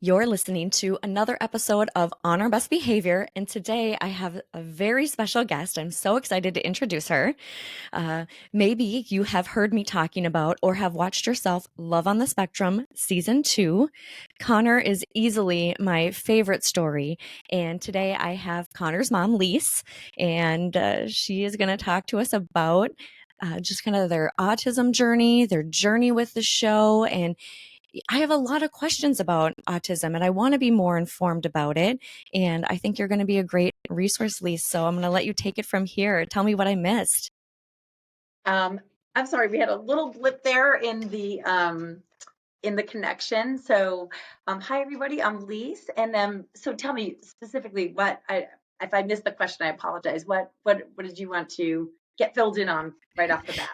You're listening to another episode of On Our Best Behavior, and today I have a very special guest. I'm so excited to introduce her. Maybe you have heard me talking about or have watched yourself Love on the Spectrum Season 2. Connor is easily my favorite story, and today I have Connor's mom, Lise, and she is going to talk to us about just kind of their autism journey, their journey with the show, and I have a lot of questions about autism and I want to be more informed about it. And I think you're going to be a great resource, Lise. So I'm going to let you take it from here. Tell me what I missed. Um, I'm sorry, we had a little blip there in the connection. So, hi everybody, I'm Lise, and so tell me specifically if I missed the question, I apologize. What did you want to get filled in on right off the bat?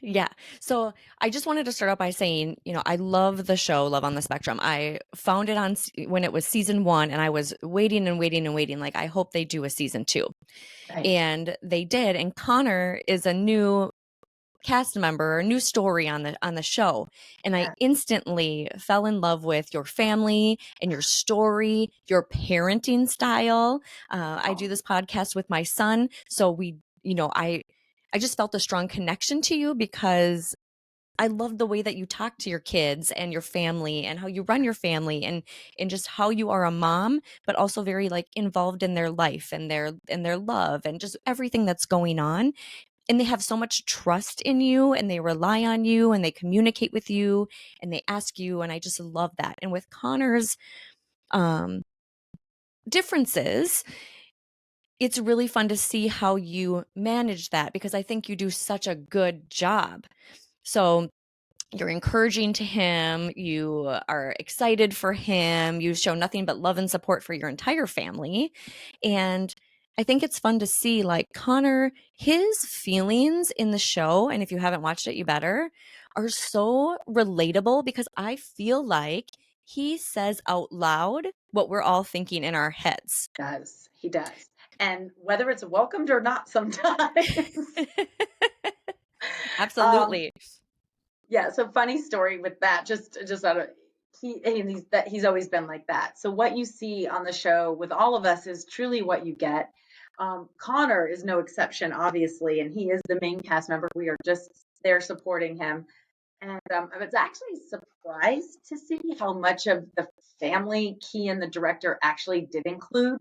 Yeah. So I just wanted to start out by saying, I love the show Love on the Spectrum. I found it when it was season 1 and I was waiting and waiting and waiting. Like, I hope they do a season 2. Right. And they did. And Connor is a new cast member, a new story on the show, and I Yeah. instantly fell in love with your family and your story, your parenting style. I do Oh, this podcast with my son, so I just felt a strong connection to you because I love the way that you talk to your kids and your family and how you run your family and just how you are a mom, but also very like involved in their life and their love and just everything that's going on, and they have so much trust in you and they rely on you and they communicate with you and they ask you, and I just love that. And with Connor's um differences, it's really fun to see how you manage that because I think you do such a good job. So you're encouraging to him, you are excited for him, you show nothing but love and support for your entire family. And I think it's fun to see like Connor, his feelings in the show, and if you haven't watched it, you better, are so relatable because I feel like he says out loud what we're all thinking in our heads. does he does, and whether it's welcomed or not, sometimes. um, Absolutely. yeah. So funny story with that. Just out of he's always been like that. So what you see on the show with all of us is truly what you get. Connor is no exception, obviously, and he is the main cast member. We are just there supporting him. And I was actually surprised to see how much of the family he and the director actually did include.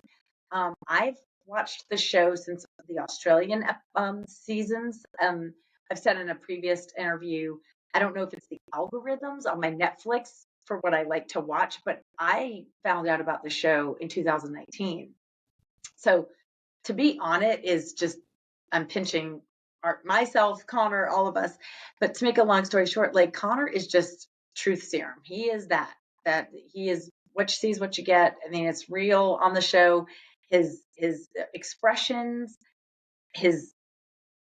I've watched the show since the Australian seasons. I've said in a previous interview, I don't know if it's the algorithms on my Netflix for what I like to watch, but I found out about the show in 2019. So to be on it is just, I'm pinching myself, Connor, all of us. But to make a long story short, like Connor is just truth serum. He is that he is what you see is what you get. I mean, it's real on the show. His expressions, his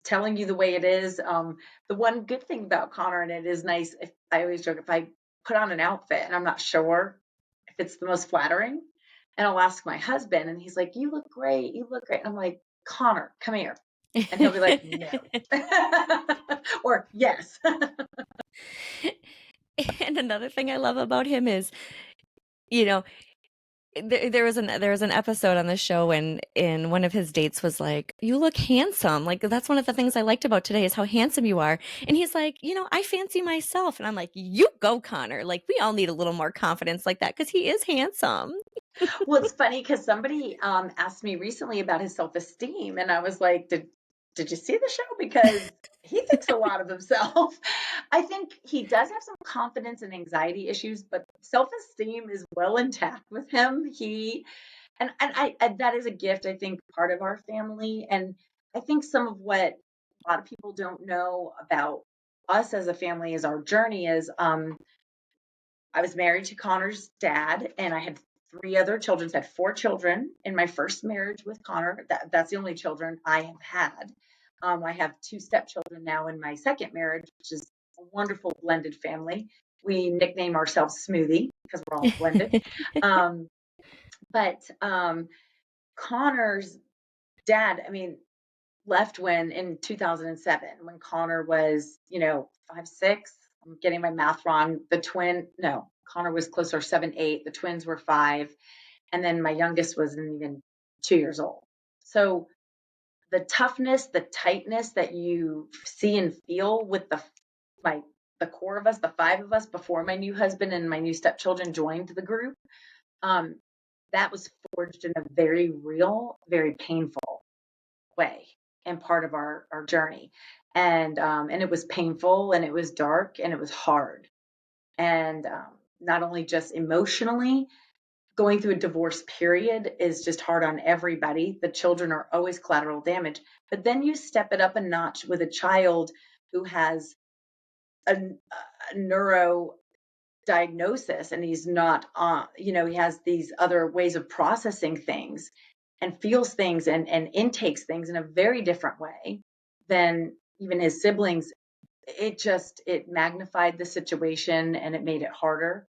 telling you the way it is. The one good thing about Connor, and it is nice, if I always joke, if I put on an outfit and I'm not sure if it's the most flattering, and I'll ask my husband, and he's like, "You look great. You look great." And I'm like, "Connor, come here." And he'll be like, "No." Or yes. And another thing I love about him is, you know, there was an episode on the show when in one of his dates was like, "You look handsome." Like, that's one of the things I liked about today is how handsome you are. And he's like, "I fancy myself." And I'm like, "You go, Connor." Like, we all need a little more confidence like that because he is handsome. Well, it's funny because somebody asked me recently about his self-esteem, and I was like, "Did you see the show?" Because he thinks a lot of himself. I think he does have some confidence and anxiety issues, but self-esteem is well intact with him. He and that is a gift, I think, part of our family. And I think some of what a lot of people don't know about us as a family is our journey is I was married to Connor's dad, and I had three other children. So I had four children in my first marriage with Connor. That's the only children I have had. I have two stepchildren now in my second marriage, which is a wonderful blended family. We nickname ourselves Smoothie because we're all blended. Um, but Connor's dad, I mean, left when in 2007 when Connor was, 5, 6. I'm getting my math wrong. The twin, no, Connor was closer, 7, 8. The twins were 5. And then my youngest wasn't even 2 years old. So the toughness, the tightness that you see and feel with my the core of us, the 5 of us, before my new husband and my new stepchildren joined the group, um, that was forged in a very real, very painful way and part of our journey. And it was painful, and it was dark, and it was hard. And not only just emotionally, going through a divorce period is just hard on everybody. The children are always collateral damage. But then you step it up a notch with a child who has a neuro diagnosis, and he's not he has these other ways of processing things and feels things and intakes things in a very different way than even his siblings. It magnified the situation, and it made it harder.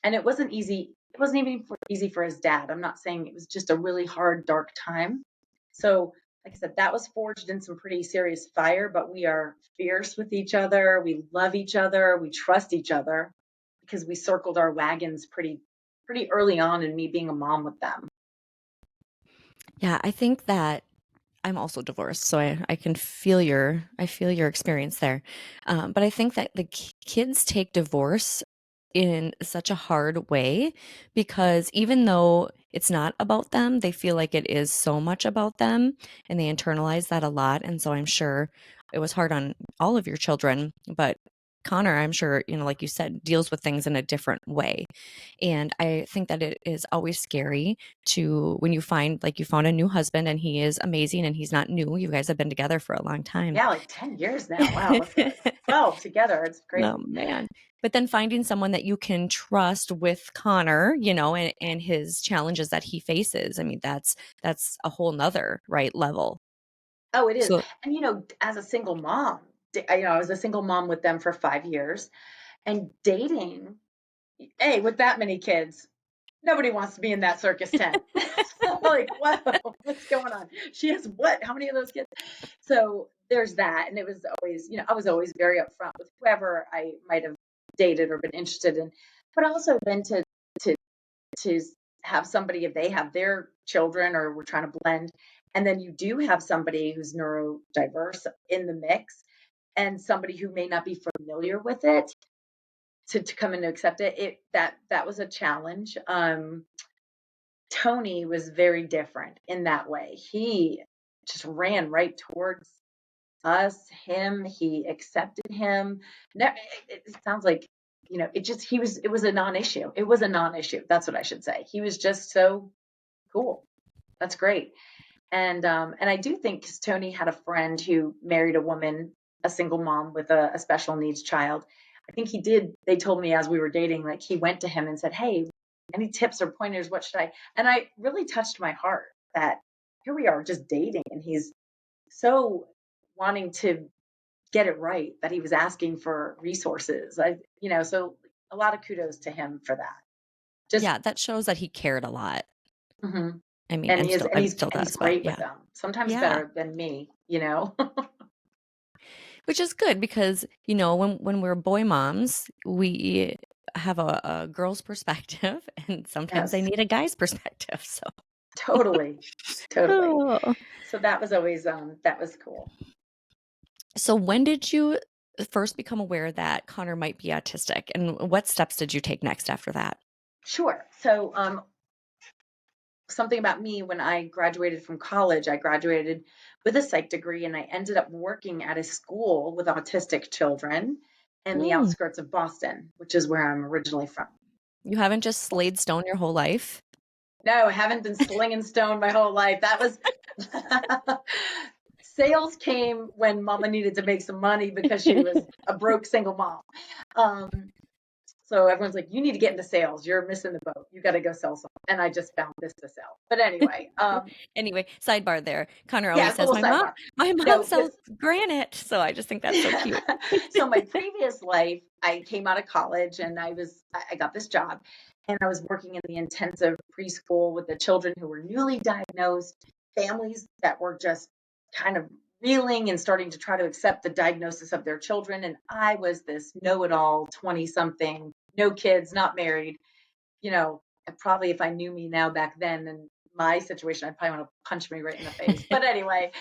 And it wasn't easy. It wasn't even easy for his dad. I'm not saying it was just a really hard, dark time. So, like I said, that was forged in some pretty serious fire, but we are fierce with each other. We love each other. We trust each other because we circled our wagons pretty early on in me being a mom with them. Yeah, I think that I'm also divorced, so I can I feel your experience there. But I think that the kids take divorce in such a hard way because even though it's not about them, they feel like it is so much about them, and they internalize that a lot. And so I'm sure it was hard on all of your children, but Connor, I'm sure, like you said, deals with things in a different way. And I think that it is always scary to when you find like you found a new husband and he is amazing and he's not new. You guys have been together for a long time. Yeah, like 10 years now. Wow, let's go. 12 together. It's Oh crazy. man. But then finding someone that you can trust with Connor, and his challenges that he faces. I mean, that's a whole nother right level. Oh, it is. So And as a single mom, I was a single mom with them for 5 years, and dating, hey, with that many kids, nobody wants to be in that circus tent. Like, whoa, what's going on? She has what? How many of those kids? So there's that. And it was always, I was always very upfront with whoever I might have dated or been interested in. But also then to to have somebody, if they have their children or we're trying to blend, and then you do have somebody who's neurodiverse in the mix, and somebody who may not be familiar with it, to come in to accept that was a challenge. Tony was very different in that way. He just ran right towards us, him. He accepted him. It sounds like, it was a non-issue. It was a non-issue. That's what I should say. He was just so cool. That's great. And I do think 'cause Tony had a friend who married a woman, a single mom with a special needs child. I think he did. They told me as we were dating, like he went to him and said, "Hey, any tips or pointers? What should I?" And I really touched my heart that here we are just dating, and he's so wanting to get it right that he was asking for resources. So a lot of kudos to him for that. Just yeah, that shows that he cared a lot. mhm. I mean, And and he is, still and and he's still and he's does, but great with yeah. them. Sometimes Yeah. better than me. Which is good because, when we're boy moms, we have a girl's perspective and sometimes they Yes, need a guy's perspective. So totally, totally. Oh. So that was always that was cool. So when did you first become aware that Connor might be autistic, and what steps did you take next after that? Sure. So something about me, when I graduated from college, I graduated with a psych degree, and I ended up working at a school with autistic children in the Mm, outskirts of Boston, which is where I'm originally from. you haven't just slayed stone your whole life? No, I haven't been slinging stone my whole life. That was sales came when mama needed to make some money because she was a broke single mom. Um, so everyone's like, you need to get into sales. You're missing the boat. You got to go sell something. And I just found this to sell. But anyway, Anyway, sidebar there. Connor yeah, always it's a says, little my sidebar. mom No, sells granite. So I just think that's so cute. so my previous life, I came out of college and I got this job, and I was working in the intensive preschool with the children who were newly diagnosed, families that were just kind of reeling and starting to try to accept the diagnosis of their children. And I was this know-it-all 20 something no kids, not married, you know, and probably if I knew me now back then and my situation, I'd probably want to punch me right in the face. But anyway,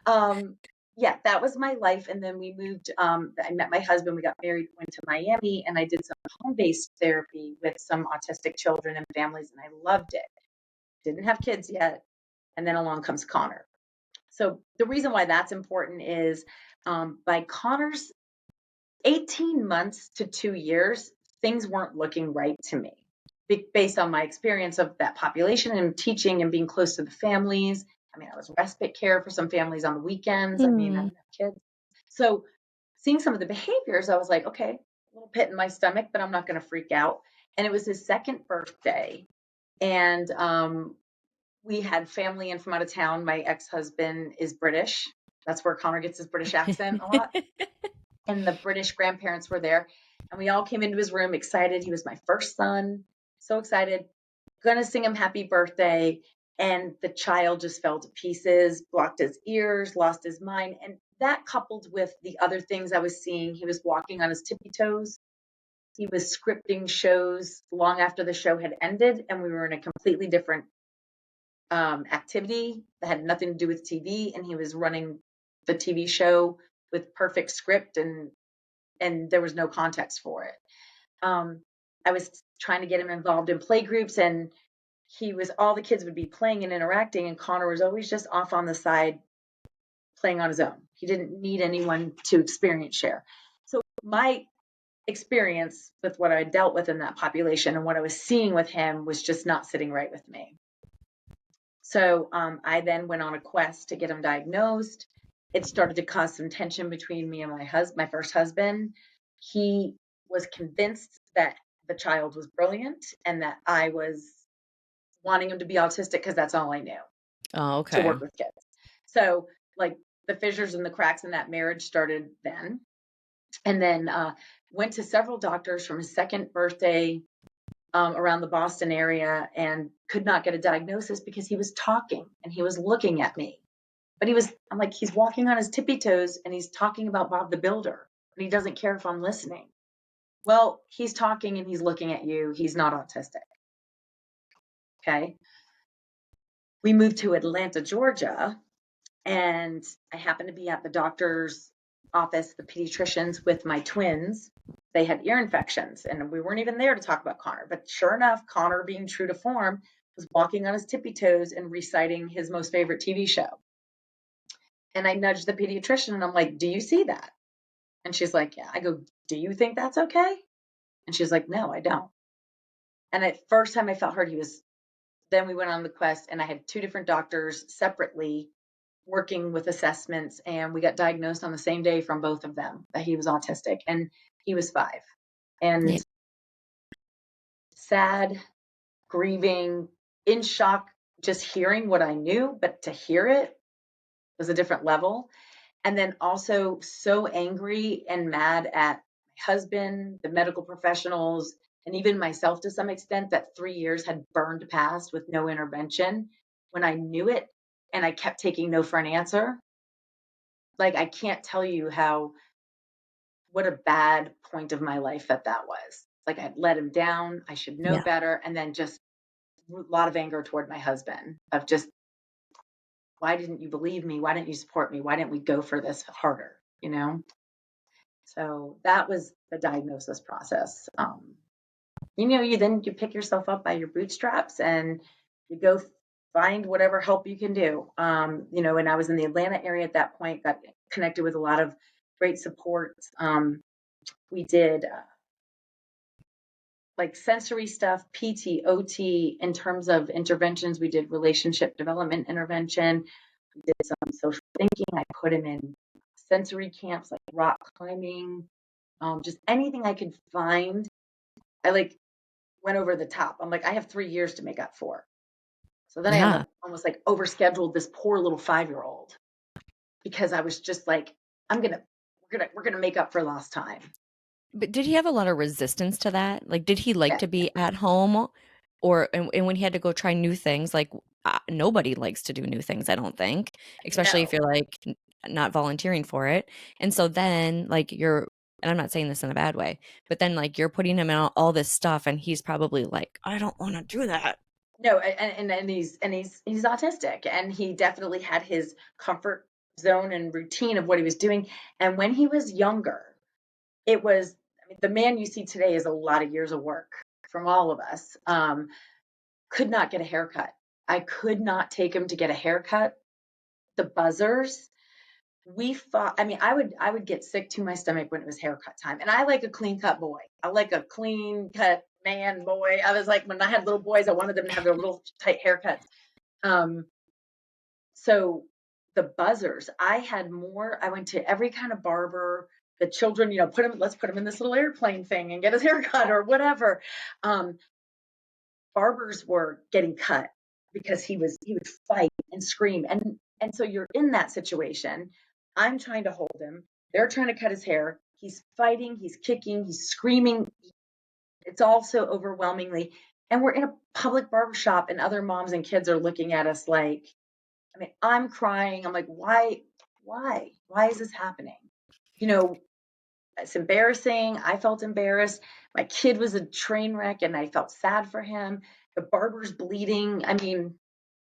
um, yeah, that was my life. And then we moved, I met my husband, we got married, went to Miami, and I did some home-based therapy with some autistic children and families, and I loved it. Didn't have kids yet. And then along comes Connor. So the reason why that's important is by Connor's 18 months to 2 years, things weren't looking right to me based on my experience of that population and teaching and being close to the families. I mean, I was respite care for some families on the weekends. I mean, I Hmm. didn't have kids. So seeing some of the behaviors, I was like, okay, a little pit in my stomach, but I'm not going to freak out. And it was his second birthday. And we had family in from out of town. My ex husband is British. That's where Connor gets his British accent a lot. And the British grandparents were there. And we all came into his room excited. He was my first son. So excited. Gonna sing him happy birthday. And the child just fell to pieces, blocked his ears, lost his mind. And that coupled with the other things I was seeing, he was walking on his tippy toes. He was scripting shows long after the show had ended, and we were in a completely different activity that had nothing to do with TV. And he was running the TV show with perfect script, and there was no context for it. I was trying to get him involved in play groups, and he was all the kids would be playing and interacting, and Connor was always just off on the side playing on his own. He didn't need anyone to experience share. So my experience with what I dealt with in that population and what I was seeing with him was just not sitting right with me. So I then went on a quest to get him diagnosed. It started to cause some tension between me and my first husband. He was convinced that the child was brilliant and that I was wanting him to be autistic because that's all I knew Oh, to okay. work with kids. So like the fissures and the cracks in that marriage started then. And then went to several doctors from his second birthday around the Boston area and could not get a diagnosis because he was talking and he was looking at me. But I'm like, he's walking on his tippy toes and he's talking about Bob the Builder and he doesn't care if I'm listening. Well, he's talking and he's looking at you. He's not autistic. Okay. We moved to Atlanta, Georgia, and I happened to be at the doctor's office, the pediatricians, with my twins. They had ear infections, and we weren't even there to talk about Connor. But sure enough, Connor, being true to form, was walking on his tippy toes and reciting his most favorite TV show. And I nudged the pediatrician and I'm like, do you see that? And she's like, yeah. I go, do you think that's okay? And she's like, no, I don't. And at first time I felt hurt, then we went on the quest and I had two different doctors separately working with assessments, and we got diagnosed on the same day from both of them that he was autistic, and he was 5. Yeah. And sad, grieving, in shock, just hearing what I knew, but to hear it was a different level. And then also so angry and mad at my husband, the medical professionals, and even myself to some extent that 3 years had burned past with no intervention when I knew it and I kept taking no for an answer. Like, I can't tell you what a bad point of my life that was. Like, I'd let him down. I should know Yeah. better. And then just a lot of anger toward my husband of just, why didn't you believe me? Why didn't you support me? Why didn't we go for this harder? You know? So that was the diagnosis process. You pick yourself up by your bootstraps and you go find whatever help you can do. And I was in the Atlanta area at that point, got connected with a lot of great support. We did like sensory stuff, PT, OT, in terms of interventions. We did relationship development intervention. We did some social thinking. I put him in sensory camps like rock climbing, just anything I could find. I like went over the top. I'm like, I have 3 years to make up for. So then Yeah. almost like overscheduled this poor little 5-year-old because I was just like, we're gonna make up for lost time. But did he have a lot of resistance to that? Like, did he like Yeah, to be at home, or and when he had to go try new things, like nobody likes to do new things, I don't think, especially if no. you're like not volunteering for it. And so then, like, you're and I'm not saying this in a bad way, but then like you're putting him in all this stuff and he's probably like, I don't want to do that. No, and he's autistic, and he definitely had his comfort zone and routine of what he was doing. And when he was younger, it was, I mean, the man you see today is a lot of years of work from all of us. Could not get a haircut. I could not take him to get a haircut. The buzzers, we fought. I mean, I would get sick to my stomach when it was haircut time. And I like a clean cut boy. I like a clean cut man boy. I was like, when I had little boys, I wanted them to have their little tight haircuts. Um, so the buzzers, I had more. I went to every kind of barber. The children, let's put him in this little airplane thing and get his haircut or whatever. Um, Barbers were getting cut because he would fight and scream, and so you're in that situation. I'm trying to hold him. They're trying to cut his hair. He's fighting, he's kicking, he's screaming. It's all so overwhelmingly. And we're in a public barber shop, and other moms and kids are looking at us like, I mean, I'm crying. I'm like, why is this happening? You know, it's embarrassing. I felt embarrassed. My kid was a train wreck and I felt sad for him. The barber's bleeding. I mean,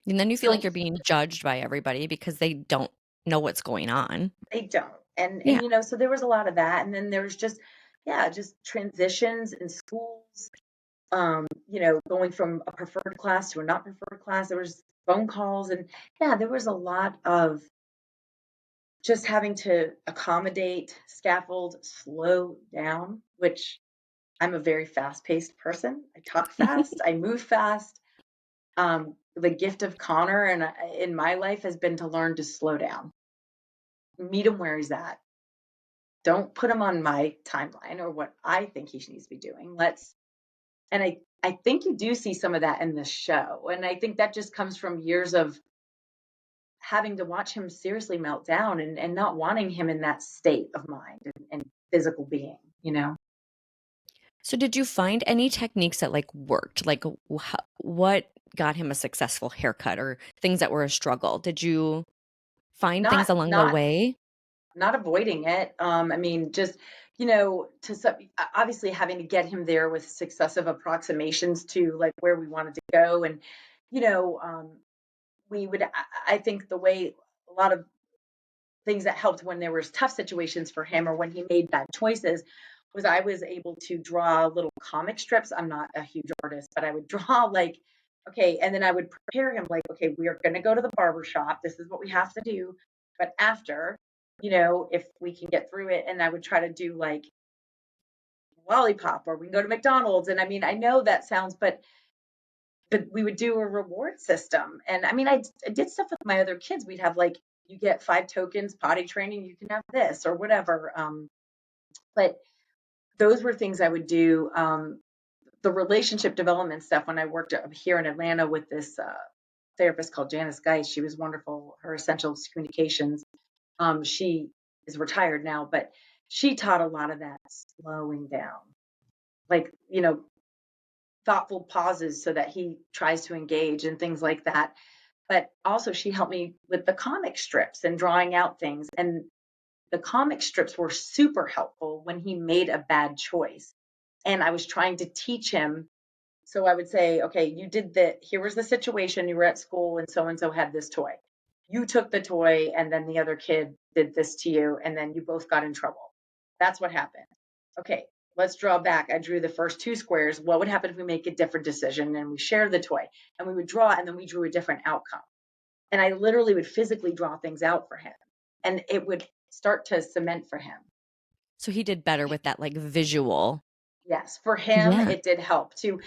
And then you feel like so you're being judged by everybody because they don't know what's going on. they don't. And Yeah. so there was a lot of that. And then there was just, yeah, just transitions in schools, going from a preferred class to a not preferred class. There was phone calls, and yeah, there was a lot of just having to accommodate, scaffold, slow down, which I'm a very fast paced person. I talk fast, I move fast. The gift of Connor and in my life has been to learn to slow down, meet him where he's at. Don't put him on my timeline or what I think he needs to be doing. And I think you do see some of that in this show. And I think that just comes from years of having to watch him seriously melt down and not wanting him in that state of mind and physical being, So did you find any techniques that like worked? Like what got him a successful haircut or things that were a struggle? Did you find things Not, along the not way? not avoiding it. I mean, just obviously having to get him there with successive approximations to like where we wanted to go, and you know, we would. I think the way a lot of things that helped when there was tough situations for him or when he made bad choices was I was able to draw little comic strips. I'm not a huge artist, but I would draw like, okay, and then I would prepare him like, okay, we are going to go to the barber shop. This is what we have to do. But after, if we can get through it, and I would try to do like lollipop or we can go to McDonald's. And I mean, I know that sounds, but we would do a reward system. And I mean, I did stuff with my other kids. We'd have like, you get 5 tokens, potty training, you can have this or whatever. But those were things I would do. The relationship development stuff when I worked here in Atlanta with this therapist called Janice Geis. She was wonderful. Her Essentials Communications. She is retired now, but she taught a lot of that slowing down, like, thoughtful pauses so that he tries to engage and things like that. But also, she helped me with the comic strips and drawing out things. And the comic strips were super helpful when he made a bad choice. And I was trying to teach him. So I would say, okay, here was the situation. You were at school and so had this toy. You took the toy and then the other kid did this to you and then you both got in trouble. That's what happened. Okay, let's draw back. I drew the first 2 squares. What would happen if we make a different decision and we share the toy? And we would draw and then we drew a different outcome. And I literally would physically draw things out for him. And it would start to cement for him. So he did better with that like visual. Yes, for him, Yeah, it did help too.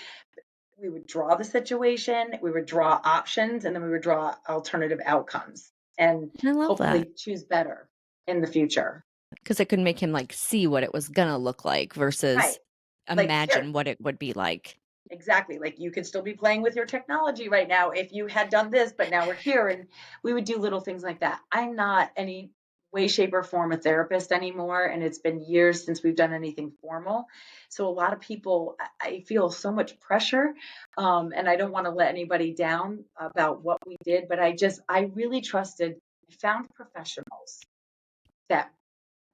We would draw the situation, we would draw options, and then we would draw alternative outcomes and I love that hopefully choose better in the future. because it could make him like see what it was gonna look like Right. versus Like here, imagine what it would be like. exactly. Like you could still be playing with your technology right now if you had done this, but now we're here. And we would do little things like that. I'm not any way, shape, or form a therapist anymore. And it's been years since we've done anything formal. So a lot of people, I feel so much pressure. And I don't want to let anybody down about what we did, but I really trusted, I found professionals that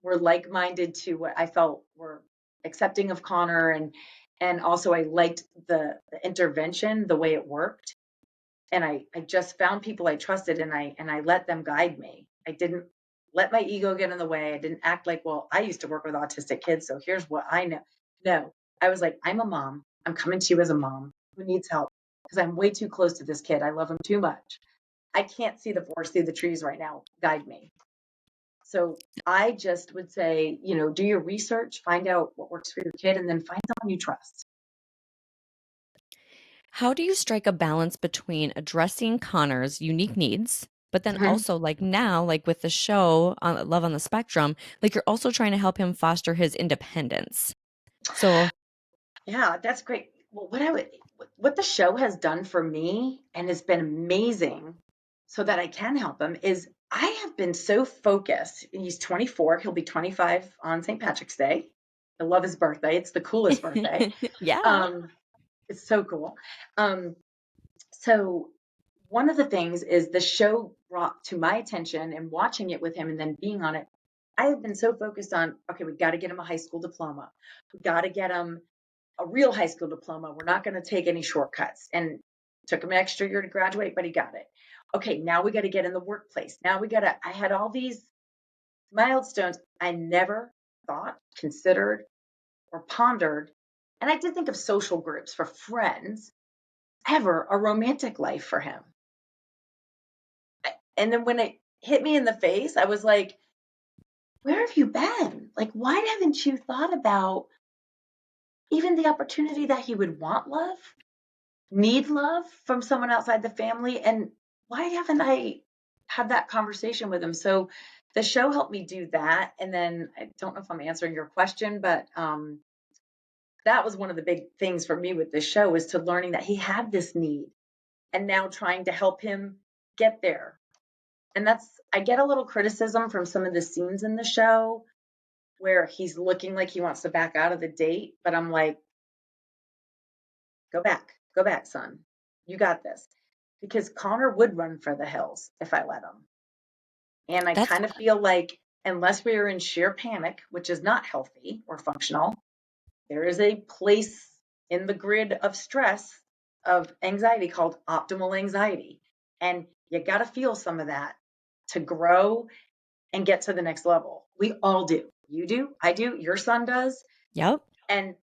were like-minded to what I felt were accepting of Connor, and also I liked the intervention, the way it worked. And I just found people I trusted, and I let them guide me. I didn't let my ego get in the way. I didn't act like, well, I used to work with autistic kids, so here's what I know. No, I was like, I'm a mom. I'm coming to you as a mom who needs help because I'm way too close to this kid. I love him too much. I can't see the forest through the trees right now. Guide me. So I just would say, do your research, find out what works for your kid, and then find someone you trust. How do you strike a balance between addressing Connor's unique needs, but then Mhm. also like now, like with the show on Love on the Spectrum, like you're also trying to help him foster his independence. So, Yeah, that's great. Well, what the show has done for me and has been amazing so that I can help him is I have been so focused. He's 24, he'll be 25 on St. Patrick's Day. I love his birthday. It's the coolest birthday. yeah, Um, it's so cool. Um, so one of the things is the show brought to my attention and watching it with him and then being on it. I have been so focused on, okay, we got to get him a high school diploma. We got to get him a real high school diploma. We're not going to take any shortcuts. And took him an extra year to graduate, but he got it. Okay, now we got to get in the workplace. Now we got to, I had all these milestones I never thought, considered, or pondered. And I did think of social groups for friends, ever a romantic life for him. And then when it hit me in the face, I was like, where have you been? Like, why haven't you thought about even the opportunity that he would want love, need love from someone outside the family? And why haven't I had that conversation with him? So the show helped me do that. And then I don't know if I'm answering your question, but that was one of the big things for me with this show was to learning that he had this need and now trying to help him get there. And I get a little criticism from some of the scenes in the show where he's looking like he wants to back out of the date, but I'm like, go back, son. You got this. Because Connor would run for the hills if I let him. And I that's kind of feel like, unless we are in sheer panic, which is not healthy or functional, there is a place in the grid of stress, of anxiety called optimal anxiety. And you got to feel some of that to grow and get to the next level. We all do. You do, I do, your son does. yep. And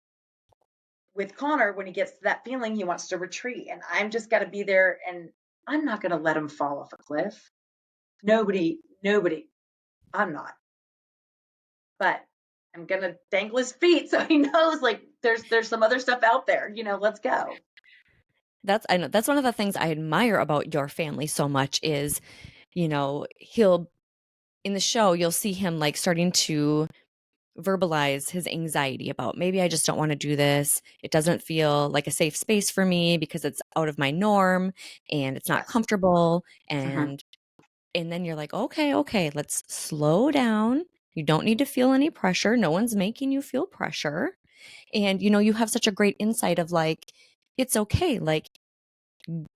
with Connor, when he gets to that feeling, he wants to retreat. And I'm just got to be there, and I'm not going to let him fall off a cliff. Nobody, I'm not. But I'm going to dangle his feet so he knows like there's some other stuff out there, let's go. I know that's one of the things I admire about your family so much is, he'll in the show you'll see him like starting to verbalize his anxiety about maybe I just don't want to do this. It doesn't feel like a safe space for me because it's out of my norm and it's not Yes. comfortable Hmm. and then you're like, "Okay, okay, let's slow down. You don't need to feel any pressure. No one's making you feel pressure." And you have such a great insight of like it's okay. Like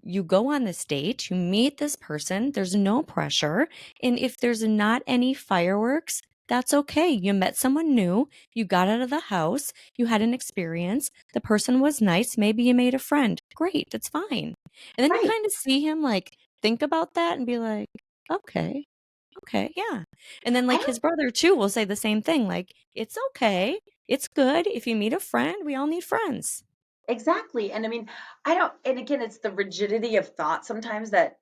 you go on this date, you meet this person, there's no pressure. And if there's not any fireworks, that's okay. You met someone new, you got out of the house, you had an experience, the person was nice, maybe you made a friend. Great, that's fine. And then you Right. kind of see him like think about that and be like, okay, okay, yeah. And then I like don't his brother too will say the same thing, like, it's okay. It's good. If you meet a friend, we all need friends. exactly. And I mean, I don't, and again, it's the rigidity of thought sometimes that,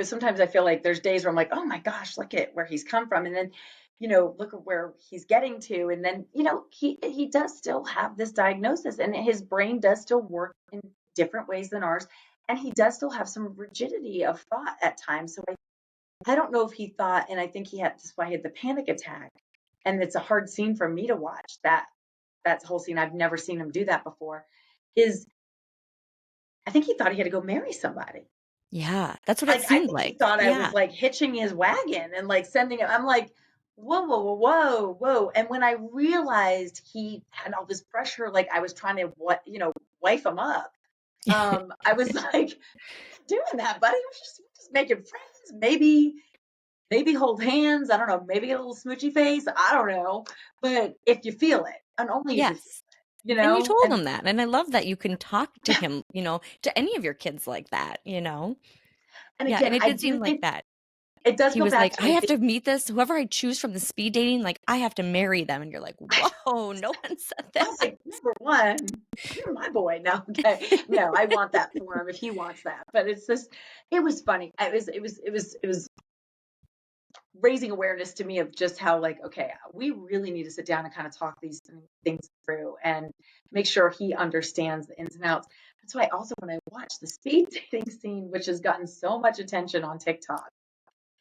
sometimes I feel like there's days where I'm like, oh my gosh, look at where he's come from. And then, look at where he's getting to. And then, he does still have this diagnosis and his brain does still work in different ways than ours. And he does still have some rigidity of thought at times. So I don't know if he thought, and I think that's why he had the panic attack. And it's a hard scene for me to watch that whole scene. I've never seen him do that before. Is I think he thought he had to go marry somebody. Yeah, that's what it Like I seemed think he like. thought I was Yeah. like hitching his wagon and like sending him. I'm like, whoa, whoa, whoa, whoa, whoa. And when I realized he had all this pressure, like I was trying to wife him up. I was like, doing that, buddy. We're just making friends. Maybe maybe hold hands. I don't know. Maybe a little smoochy face. I don't know. But if you feel it, and only if you feel Yes. it, And you told and him that. And I love that you can talk to him, to any of your kids like that, you know? and Yeah, and again, it I did do seem like think that. it does He go was back like, to "I like have the to meet this whoever I choose from the speed dating, like, I have to marry them." And you're like, "Whoa, no one said I was that." like, number one, you're my boy. No, okay. No, I want that for him if he wants that. But it's just, it was funny. It was raising awareness to me of just how like, okay, we really need to sit down and kind of talk these things through and make sure he understands the ins and outs. That's why also when I watch the speed dating scene, which has gotten so much attention on TikTok,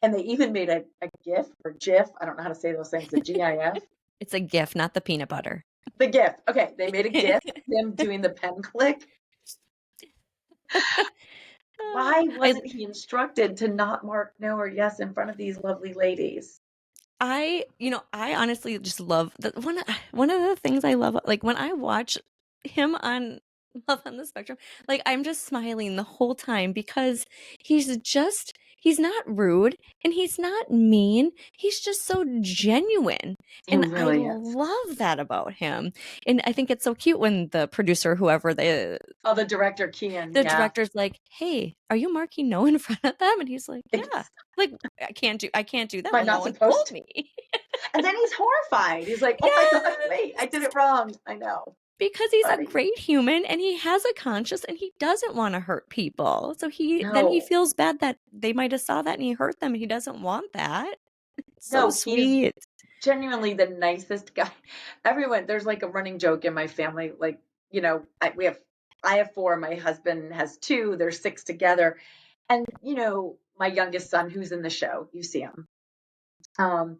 and they even made a GIF or GIF. I don't know how to say those things. The GIF, It's a gift, not the peanut butter. the GIF. Okay, they made a GIF of him doing the pen click. Why I wasn't he instructed to not mark no or yes in front of these lovely ladies? I honestly just love one of the things I love, like when I watch him on Love on the Spectrum, like I'm just smiling the whole time because he's not rude and he's not mean. He's just so genuine. He And I really is. love that about him. And I think it's so cute when the producer, whoever Oh, the director, Kian. the Yeah. director's like, "Hey, are you marking no in front of them?" And he's like, "Yeah." Am Like, I can't do that. I Well, no not one told supposed to? me. And then he's horrified. He's like, oh my God, wait, I did Yes. it wrong. I know. Because he's a Buddy. great human and he has a conscience and he doesn't want to hurt people. So he No, feels bad that they might have saw that and he hurt them and he doesn't want that. So no, he is sweet. genuinely the nicest guy. Everyone, there's like a running joke in my family. Like, I have four, my husband has two, there's six together. And, my youngest son who's in the show, you see him. Um,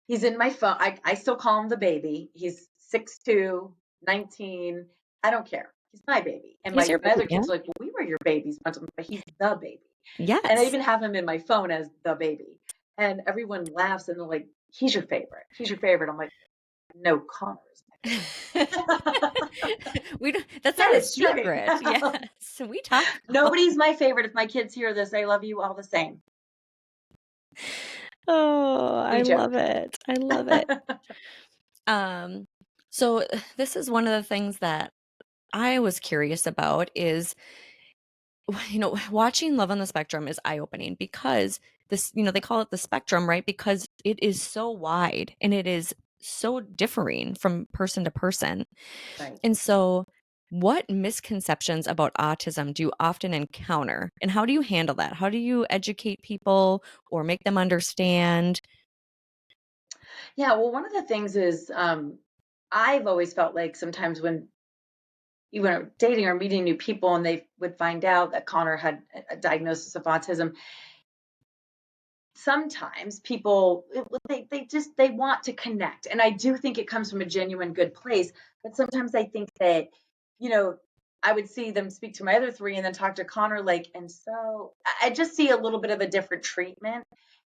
he's in my phone. I still call him the baby. He's 6'2", 19. I don't care. He's my baby. And He's your my baby, other yeah. kids are like, well, we were your babies once, but he's the baby. And I Yes. even have him in my phone as the baby. And everyone laughs and they're like, he's your favorite. He's your favorite. I'm like, no, Connor is my favorite. We don't, that's Get not a it straight. secret. Yes. We talk about. Nobody's my favorite. If my kids hear this, I love you all the same. Oh, I We love joke. it. I love it. Um, so this is one of the things that I was curious about is, watching Love on the Spectrum is eye-opening because they call it the spectrum, right? Because it is so wide and it is so differing from person to person. Right. And so, what misconceptions about autism do you often encounter? And how do you handle that? How do you educate people or make them understand? Yeah. Well, one of the things is I've always felt like sometimes when you were dating or meeting new people and they would find out that Connor had a diagnosis of autism, sometimes people they want to connect, and I do think it comes from a genuine good place. But sometimes I think that you know I would see them speak to my other three and then talk to Connor, like, and so I just see a little bit of a different treatment.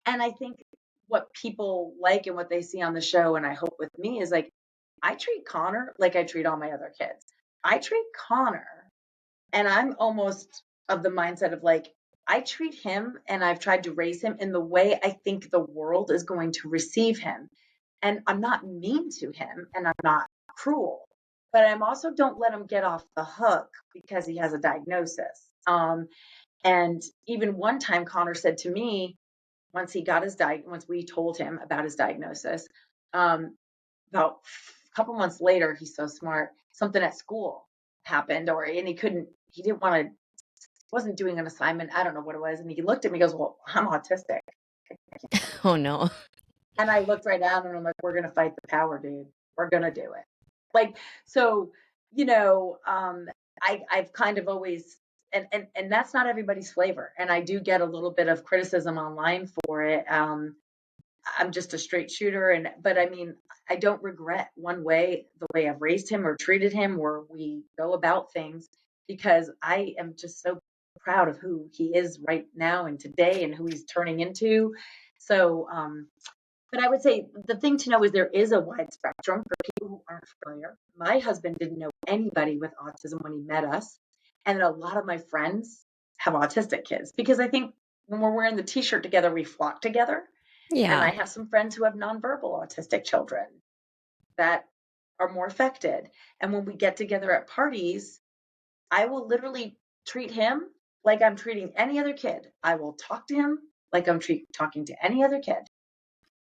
And I think what people like and what they see on the show, and I hope with me, is like, I treat Connor like I treat all my other kids. I treat Connor, and I'm almost of the mindset of like, I treat him and I've tried to raise him in the way I think the world is going to receive him. And I'm not mean to him and I'm not cruel, but I'm also don't let him get off the hook because he has a diagnosis. And even one time, Connor said to me, once we told him about his diagnosis, um, about a couple months later, he's so smart. Something at school happened, and he didn't want to, wasn't doing an assignment. I don't know what it was. And he looked at me and goes, well, I'm autistic. Oh no. And I looked right at him and I'm like, we're going to fight the power, dude. We're going to do it. Like, so, you know, um, I've kind of always, and that's not everybody's flavor. And I do get a little bit of criticism online for it. I'm just a straight shooter, but I mean, I don't regret one way the way I've raised him or treated him or we go about things, because I am just so proud of who he is right now and today and who he's turning into. So, but I would say the thing to know is there is a wide spectrum for people who aren't familiar. My husband didn't know anybody with autism when he met us, and a lot of my friends have autistic kids because I think when we're wearing the t-shirt together, we flock together. And I Yeah. have some friends who have nonverbal autistic children that are more affected. And when we get together at parties, I will literally treat him like I'm treating any other kid. I will talk to him like I'm talking to any other kid.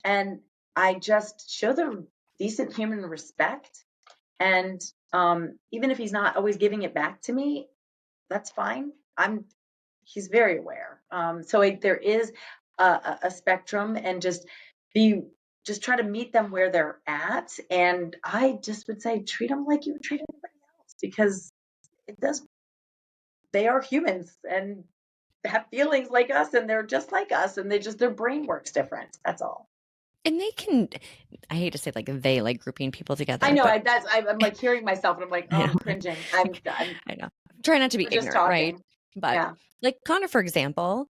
And I just show them decent human respect. And even if he's not always giving it back to me, that's fine. He's very aware. There is a spectrum, and be just try to meet them where they're at. And I just would say treat them like you would treat anybody else, because it does. They are humans and have feelings like us, and they're just like us, and their brain works different. That's all. And they can, I hate to say like they like grouping people I together, know. but I'm like hearing myself, and I'm like, I oh, know, I'm cringing. I'm. I know. Try not to be We're just ignorant, right? talking. But Yeah, like Connor, for example,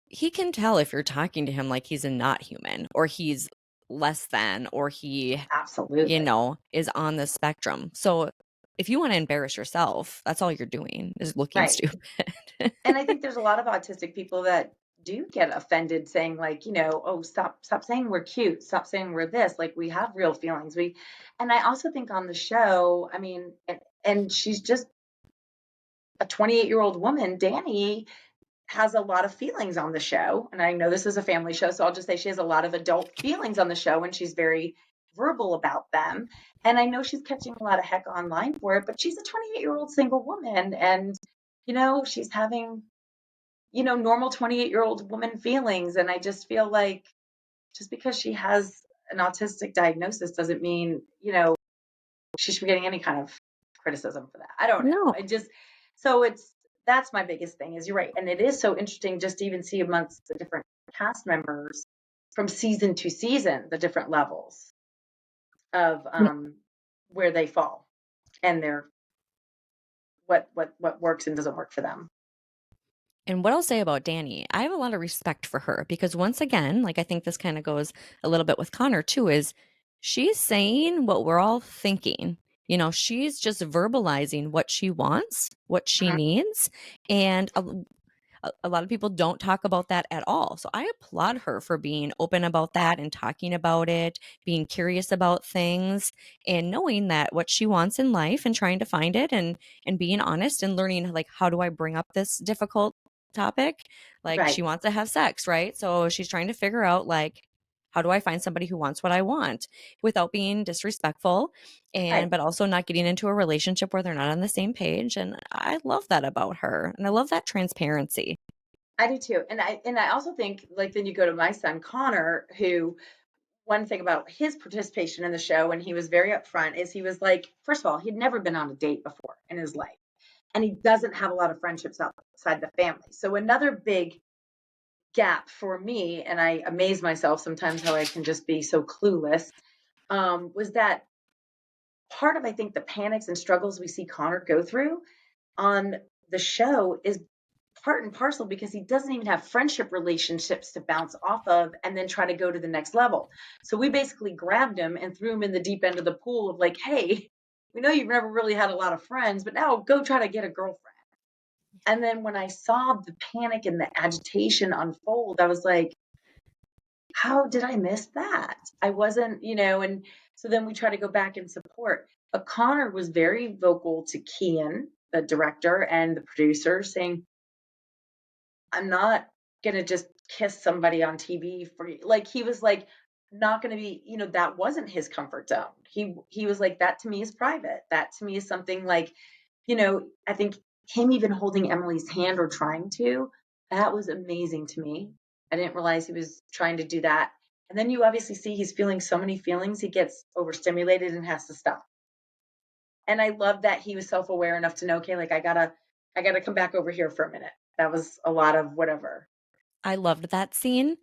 he can tell if you're talking to him like he's a not human or he's less than or he, absolutely. is on the spectrum. So if you want to embarrass yourself, that's all you're doing is looking Right. stupid. And I think there's a lot of autistic people that do get offended saying, like, oh, stop saying we're cute, stop saying we're this, like we have real feelings. And I also think on the show, I mean, and she's just a 28-year-old woman. Danny has a lot of feelings on the show, and I know this is a family show, so I'll just say she has a lot of adult feelings on the show, and she's very verbal about them. And I know she's catching a lot of heck online for it, but she's a 28-year-old single woman, and she's having normal 28-year-old woman feelings. And I just feel like just because she has an autistic diagnosis doesn't mean, she should be getting any kind of criticism for that. I don't know. No. That's my biggest thing is you're right. And it is so interesting just to even see amongst the different cast members from season to season, the different levels of where they fall and their what works and doesn't work for them. And what I'll say about Danny, I have a lot of respect for her because once again, like I think this kind of goes a little bit with Connor too, is she's saying what we're all thinking. She's just verbalizing what she wants, what she Mhm. needs. And a lot of people don't talk about that at all. So I applaud her for being open about that and talking about it, being curious about things and knowing that what she wants in life and trying to find it and being honest and learning like how do I bring up this difficult topic? Like she Right, wants to have sex, right? So she's trying to figure out like how do I find somebody who wants what I want without being disrespectful and right. but also not getting into a relationship where they're not on the same page and I love that about her and I love that transparency. I do too. And I also think, like, then you go to my son Connor, who one thing about his participation in the show, and he was very upfront, is he was like, first of all, he'd never been on a date before in his life, and he doesn't have a lot of friendships outside the family. So another big gap for me, and I amaze myself sometimes how I can just be so clueless, was that part of, I think, the panics and struggles we see Connor go through on the show is part and parcel because he doesn't even have friendship relationships to bounce off of and then try to go to the next level. So we basically grabbed him and threw him in the deep end of the pool of like, hey, we know you've never really had a lot of friends, but now go try to get a girlfriend. And then when I saw the panic and the agitation unfold, I was like, how did I miss that? I wasn't, and so then we try to go back and support. But Connor was very vocal to Kian, the director, and the producer, saying, I'm not gonna just kiss somebody on TV for you. Like he was like not gonna be, that wasn't his comfort zone. He was like, that to me is private. That to me is something like, I think him even holding Emily's hand or trying to, that was amazing to me. I didn't realize he was trying to do that. And then you obviously see he's feeling so many feelings, he gets overstimulated and has to stop. And I love that he was self-aware enough to know, okay, like I gotta come back over here for a minute. That was a lot of whatever. I loved that scene.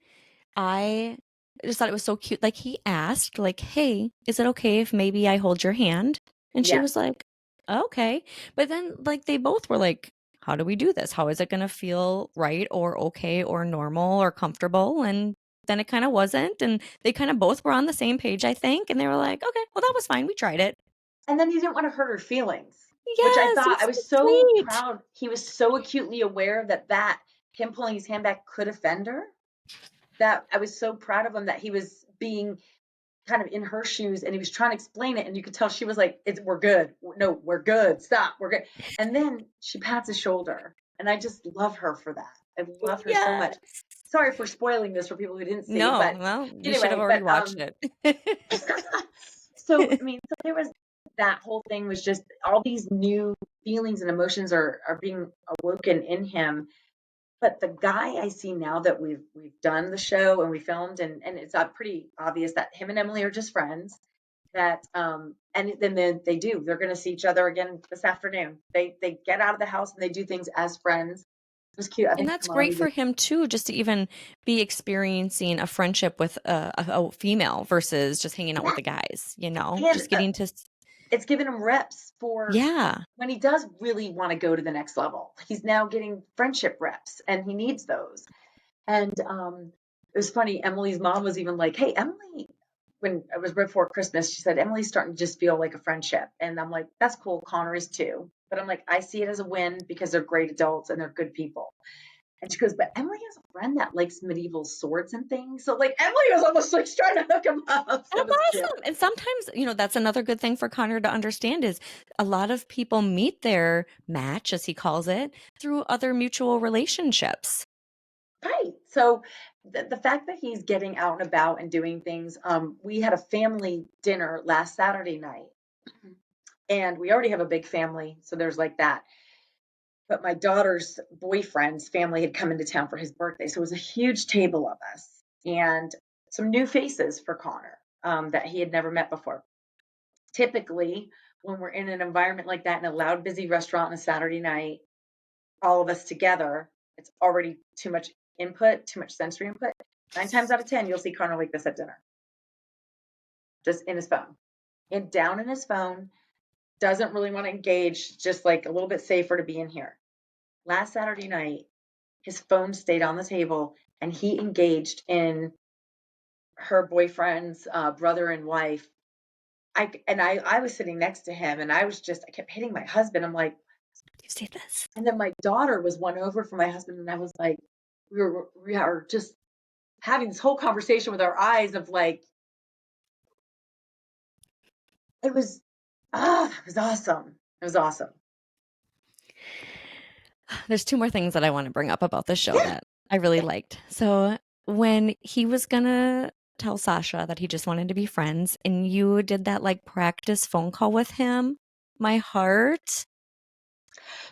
I just thought it was so cute. Like he asked, like, "Hey, is it okay if maybe I hold your hand?" And she was Yes. like, "Okay." But then like they both were like, "How do we do this? How is it going to feel right or okay or normal or comfortable?" And then it kind of wasn't and they kind of both were on the same page, I think, and they were like, "Okay, well that was fine. We tried it." And then he didn't want to hurt her feelings, which I Yes, it thought I was was so so sweet. proud. He was so acutely aware that him pulling his hand back could offend her. that I was so proud of him that he was being kind of in her shoes and he was trying to explain it and you could tell she was like, we're good. No, we're good. Stop. We're good. And then she pats his shoulder and I just love her for that. I love her so much. Yes. Sorry for spoiling this for people who didn't see, No, but well, you should have anyway, already but watched it. so I mean, so there was that whole thing was just all these new feelings and emotions are being awoken in him. But the guy I see now that we've done the show and we filmed and it's pretty obvious that him and Emily are just friends. That and then they do. They're going to see each other again this afternoon. They get out of the house and they do things as friends. It was cute. I And think that's great Hermione for was. him too, just to even be experiencing a friendship with a female versus just hanging out with Yeah, the guys, you know, and just getting to, it's given him reps for yeah. when he does really want to go to the next level. He's now getting friendship reps, and he needs those. And it was funny. Emily's mom was even like, "Hey, Emily." When it was before Christmas, she said Emily's starting to just feel like a friendship, and I'm like, "That's cool. Connor is too." But I'm like, I see it as a win because they're great adults and they're good people. And she goes, but Emily has a friend that likes medieval swords and things. So like Emily was almost like trying to hook him up. So it That's was cute. awesome. And sometimes, you know, that's another good thing for Connor to understand is a lot of people meet their match, as he calls it, through other mutual relationships. Right. So the fact that he's getting out and about and doing things, we had a family dinner last Saturday night, and we already have a big family, so there's like that. But my daughter's boyfriend's family had come into town for his birthday, so it was a huge table of us and some new faces for Connor that he had never met before. Typically, when we're in an environment like that in a loud, busy restaurant on a Saturday night, all of us together, it's already too much input, too much sensory input. 9 times out of 10, you'll see Connor like this at dinner, just in his phone, and down in his phone, doesn't really want to engage, just like a little bit safer to be in here. Last Saturday night, his phone stayed on the table and he engaged in her boyfriend's brother and wife. I was sitting next to him and I kept hitting my husband. I'm like, Do you see this? and then my daughter was won over for my husband, and I was like, we are just having this whole conversation with our eyes of like, it was it was awesome. It was awesome. There's two more things that I want to bring up about this show Yeah. that I really Yeah. liked. So when he was gonna tell Sasha that he just wanted to be friends, and you did that like practice phone call with him, my heart.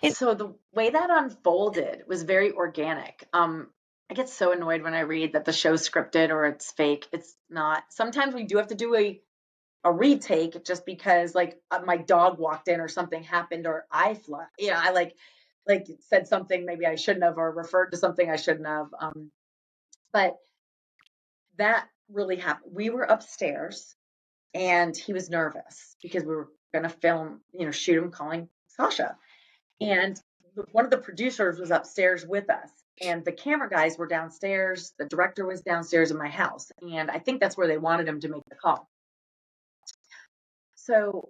And So the way that unfolded was very organic. I get so annoyed when I read that the show's scripted or it's fake. It's not. Sometimes we do have to do a retake just because like my dog walked in or something happened or I fly. I like said something maybe I shouldn't have or referred to something I shouldn't have. But that really happened. We were upstairs and he was nervous because we were going to film, shoot him calling Sasha. And one of the producers was upstairs with us. And the camera guys were downstairs. The director was downstairs in my house. And I think that's where they wanted him to make the call. So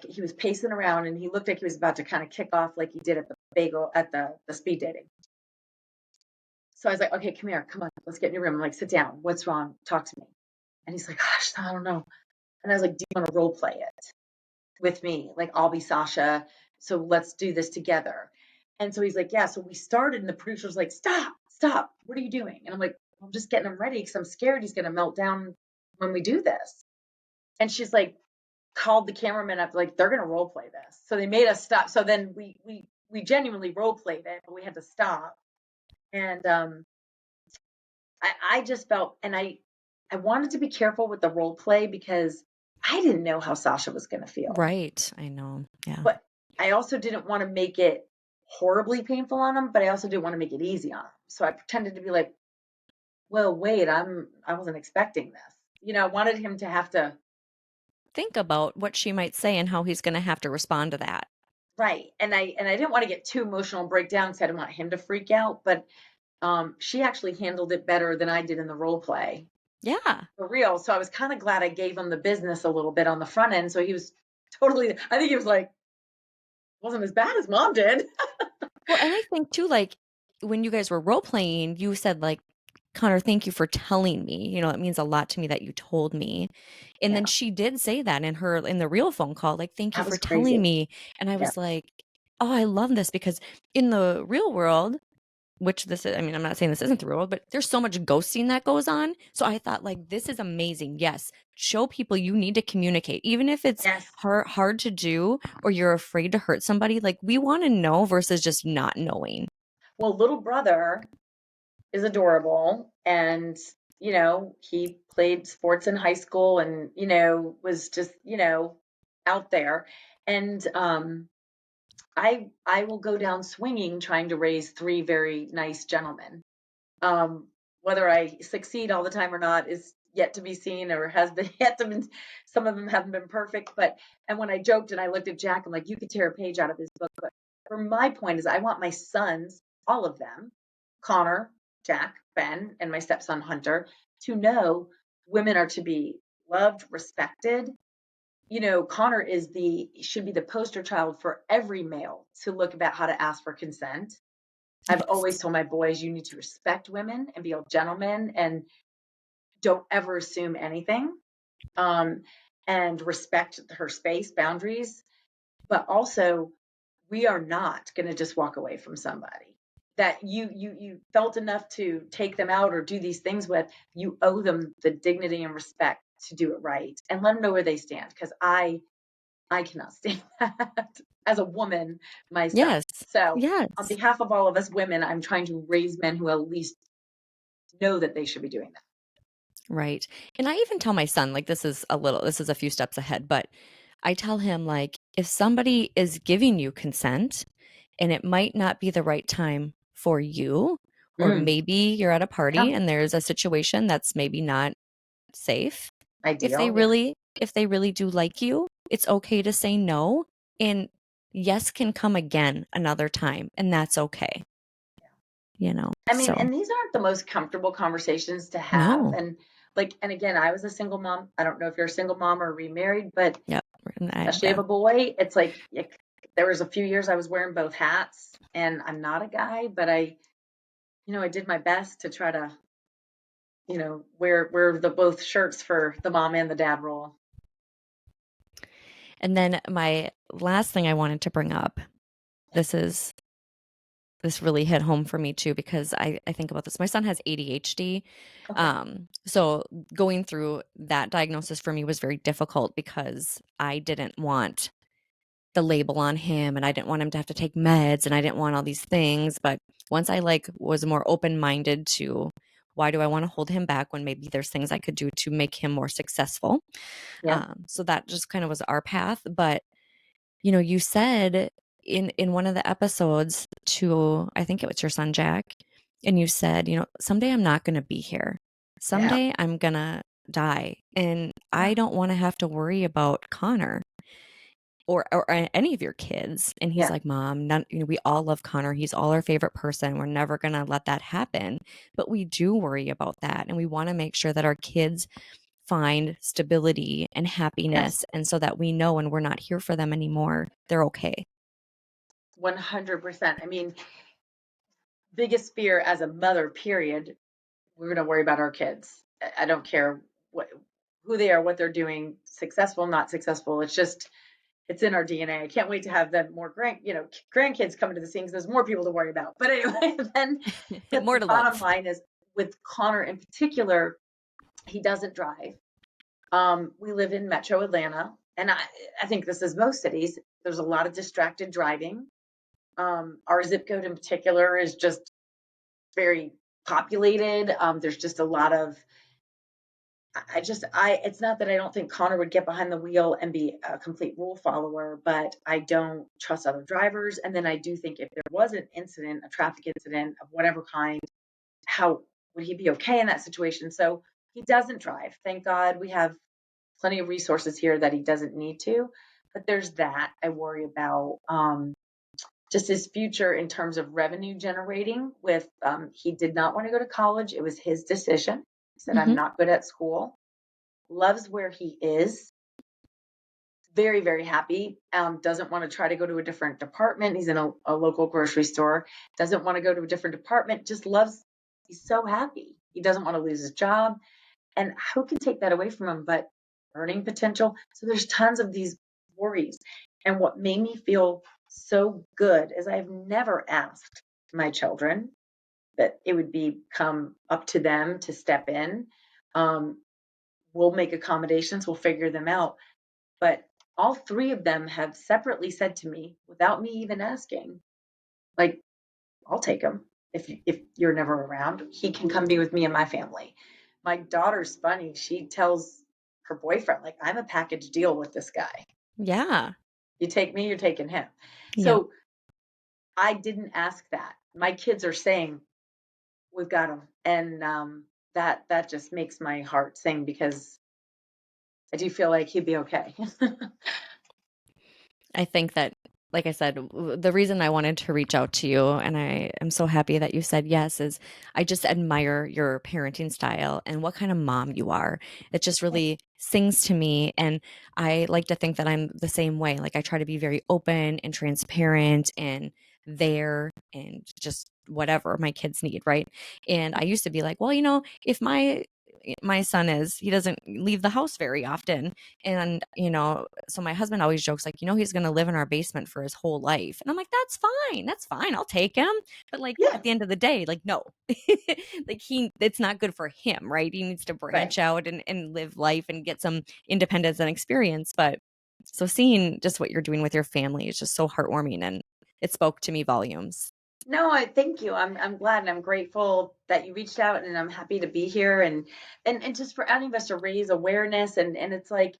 he was pacing around and he looked like he was about to kind of kick off like he did at the bagel at the speed dating. So I was like, okay, come here, come on, let's get in your room. I'm like, sit down. What's wrong? Talk to me. And he's like, gosh, I don't know. And I was like, do you want to role play it with me? Like, I'll be Sasha. So let's do this together. And so he's like, yeah. So we started, and the producer's like, stop, stop. What are you doing? And I'm like, I'm just getting him ready because I'm scared he's going to melt down when we do this. And she's like, called the cameraman up, like, they're going to role play this. So they made us stop. So then we genuinely role played it, but we had to stop. And I just felt, and I wanted to be careful with the role play because I didn't know how Sasha was going to feel. right, I know. Yeah. But I also didn't want to make it horribly painful on him, but I also didn't want to make it easy on him. So I pretended to be like, well, wait, I wasn't expecting this. I wanted him to have to. Think about what she might say and how he's going to have to respond to that. Right. And I didn't want to get too emotional and break down because I didn't want him to freak out. But she actually handled it better than I did in the role play. Yeah. For real. So I was kind of glad I gave him the business a little bit on the front end. So he was totally, I think he was like, wasn't as bad as mom did. Well, and I think too, like when you guys were role playing, you said like Connor, thank you for telling me. You know, it means a lot to me that you told me. And Yeah, then she did say that in the real phone call, like, thank you that for was telling crazy. me. And I Yeah. was like, oh, I love this because in the real world, which this is, I mean, I'm not saying this isn't the real world, but there's so much ghosting that goes on. So I thought, like, this is amazing. Yes, show people you need to communicate, even if it's Yes. hard to do or you're afraid to hurt somebody. Like, we want to know versus just not knowing. Well, little brother is adorable, and he played sports in high school, and was just out there. And I will go down swinging trying to raise three very nice gentlemen. Um, Whether I succeed all the time or not is yet to be seen, or has been yet to be. Some of them haven't been perfect, but and when I joked and I looked at Jack, I'm like, you could tear a page out of his book. But for my point is, I want my sons, all of them, Connor, Jack, Ben, and my stepson Hunter, to know women are to be loved, respected. Connor should be the poster child for every male to look about how to ask for consent. I've Yes. always told my boys, you need to respect women and be a gentleman and don't ever assume anything, um, and respect her space, boundaries. But also, we are not going to just walk away from somebody that you felt enough to take them out or do these things with. You owe them the dignity and respect to do it right and let them know where they stand, because I cannot stand that as a woman myself. Yes. So, on Yes. behalf of all of us women, I'm trying to raise men who at least know that they should be doing that. Right. And I even tell my son, like, this is a few steps ahead, but I tell him, like, if somebody is giving you consent and it might not be the right time for you, or Mm, maybe you're at a yeah, party and there's a situation that's maybe not safe, ideal. Yeah, if they really do like you, it's okay to say no. And yes can come again another time, and that's okay, you know? I mean, So, and these aren't the most comfortable conversations to have. no. And like, and again, I was a single mom. I don't know if you're a single mom or remarried, but Yep. And especially of yeah. a boy, it's like there was a few years I was wearing both hats, and I'm not a guy, but I did my best to try to, wear the both shirts for the mom and the dad role. And then my last thing I wanted to bring up, this is this really hit home for me too, because I think about this. My son has ADHD. Okay. So going through that diagnosis for me was very difficult because I didn't want the label on him and I didn't want him to have to take meds and I didn't want all these things. But once I like was more open-minded to why do I want to hold him back when maybe there's things I could do to make him more successful. Yeah. So that just kind of was our path. But you said in one of the episodes to, I think it was your son Jack, and you said, someday I'm not going to be here. Yeah. Someday I'm going to die, and Yeah. I don't want to have to worry about Connor or any of your kids. And he's Yeah. like, Mom, we all love Connor. He's all our favorite person. We're never going to let that happen. But we do worry about that, and we want to make sure that our kids find stability and Yes. happiness, and so that we know when we're not here for them anymore, they're okay. 100%. I mean, biggest fear as a mother, period, we're going to worry about our kids. I don't care who they are, what they're doing, successful, not successful. It's in our DNA. I can't wait to have them more grandkids come into the scene because there's more people to worry about. But anyway, then, but the More to bottom love. line is with Connor in particular, he doesn't drive. We live in Metro Atlanta, and I think this is most cities. There's a lot of distracted driving. Our zip code in particular is just very populated. There's just a lot of it's not that I don't think Connor would get behind the wheel and be a complete rule follower, but I don't trust other drivers. And then I do think if there was an incident, a traffic incident of whatever kind, how would he be okay in that situation? So he doesn't drive. Thank God we have plenty of resources here that he doesn't need to. But there's that I worry about. Just his future in terms of revenue generating with he did not want to go to college. It was his decision. He said, I'm Hmm. not good at school. Loves where he is. Very, very happy. Doesn't want to try to go to a different department. He's in a local grocery store. Doesn't want to go to a different department. Just loves, he's so happy. He doesn't want to lose his job. And who can take that away from him but earning potential? So there's tons of these worries. And what made me feel so good is I've never asked my children that it would become up to them to step in. Um, we'll make accommodations, we'll figure them out. But all three of them have separately said to me, without me even asking, like, I'll take him if you're never around. He can come be with me and my family. My daughter's funny. She tells her boyfriend, like, I'm a package deal with this guy. Yeah. You take me, you're taking him. Yep. So I didn't ask that. My kids are saying, we've got him. And that just makes my heart sing because I do feel like he'd be okay. I think that, like I said, the reason I wanted to reach out to you, and I am so happy that you said yes, is I just admire your parenting style and what kind of mom you are. It just really sings to me. And I like to think that I'm the same way. Like I try to be very open and transparent and there and just whatever my kids need, right? And I used to be like, well, if my son is he doesn't leave the house very often, and so my husband always jokes like, he's going to live in our basement for his whole life. And I'm like, that's fine, I'll take him. But like Yeah, at the end of the day, like, no. Like it's not good for him, right? He needs to right. branch out and live life and get some independence and experience. But so seeing just what you're doing with your family is just so heartwarming, and it spoke to me volumes. No, I thank you. I'm glad and I'm grateful that you reached out and I'm happy to be here and just for any of us to raise awareness and it's like,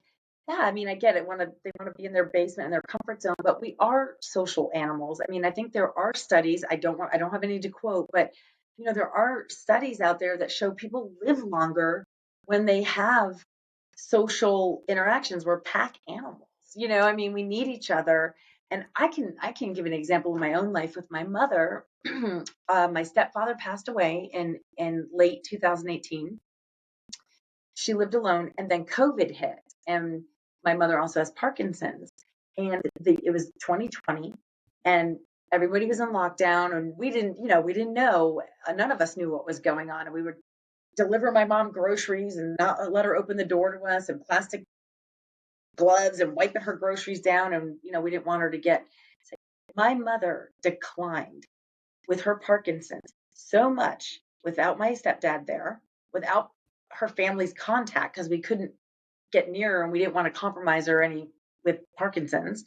yeah, I mean, I get it. They want to be in their basement in their comfort zone, but we are social animals. I mean, I think there are studies, I don't have any to quote, but there are studies out there that show people live longer when they have social interactions. We're pack animals. I mean, we need each other. And I can give an example of my own life with my mother. My stepfather passed away in late 2018. She lived alone, and then COVID hit, and my mother also has Parkinson's. And it was 2020, and everybody was in lockdown, and we didn't know. None of us knew what was going on, and we would deliver my mom groceries and not let her open the door to us, and plastic gloves and wiping her groceries down, and we didn't want her to get sick. My mother declined with her Parkinson's so much without my stepdad there, without her family's contact because we couldn't get near her and we didn't want to compromise her any with Parkinson's.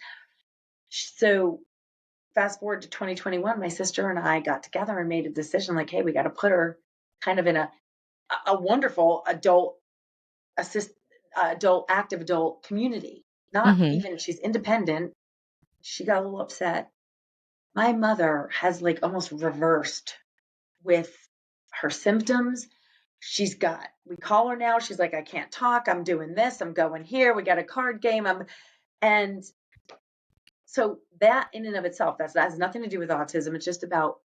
So fast forward to 2021, my sister and I got together and made a decision like, hey, we got to put her kind of in a wonderful assist active adult community. Not Hmm. even she's independent. She got a little upset. My mother has like almost reversed with her symptoms. We call her now. She's like, I can't talk. I'm doing this. I'm going here. We got a card game. And so that in and of itself, that has nothing to do with autism. It's just about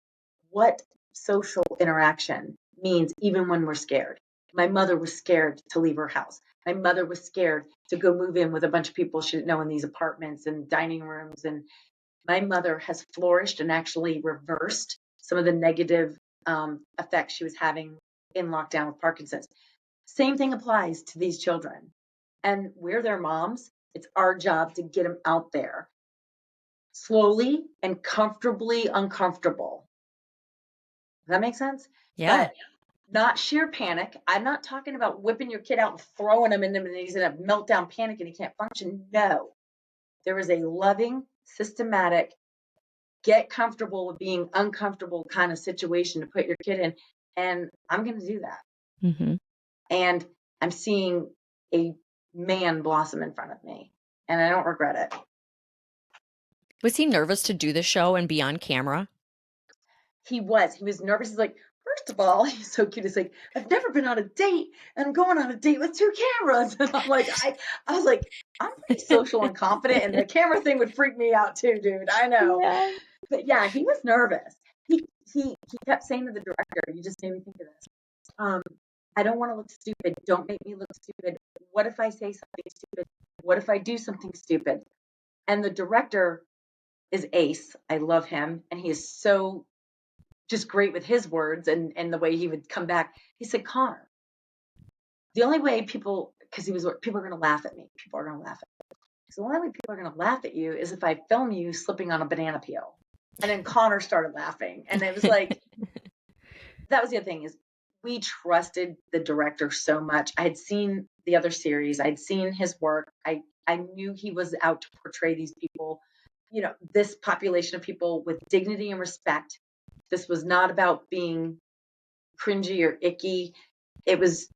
what social interaction means, even when we're scared. My mother was scared to leave her house. My mother was scared to go move in with a bunch of people she didn't know in these apartments and dining rooms. And my mother has flourished and actually reversed some of the negative effects she was having in lockdown with Parkinson's. Same thing applies to these children. And we're their moms. It's our job to get them out there slowly and comfortably uncomfortable. Does that make sense? Yeah. But not sheer panic. I'm not talking about whipping your kid out and throwing him in him and he's in a meltdown panic and he can't function. No, there is a loving, systematic, get comfortable with being uncomfortable kind of situation to put your kid in. And I'm going to do that. Hmm. And I'm seeing a man blossom in front of me and I don't regret it. Was he nervous to do the show and be on camera? He was nervous. He's like, first of all, he's so cute. He's like, I've never been on a date and I'm going on a date with two cameras. And I was like, I'm pretty social and confident and the camera thing would freak me out too, dude. I know. Yeah. But yeah, he was nervous. He kept saying to the director, you just made me think of this. Um, I don't want to look stupid. Don't make me look stupid. What if I say something stupid? What if I do something stupid? And the director is ace. I love him. And he is so just great with his words and the way he would come back. He said, Connor, the only way people, because he was, people are going to laugh at me. People are going to laugh at me. So the only way people are going to laugh at you is if I film you slipping on a banana peel. And then Connor started laughing. And it was like, that was the other thing is we trusted the director so much. I had seen the other series. I'd seen his work. I knew he was out to portray these people, you know, this population of people with dignity and respect. This was not about being cringy or icky. It was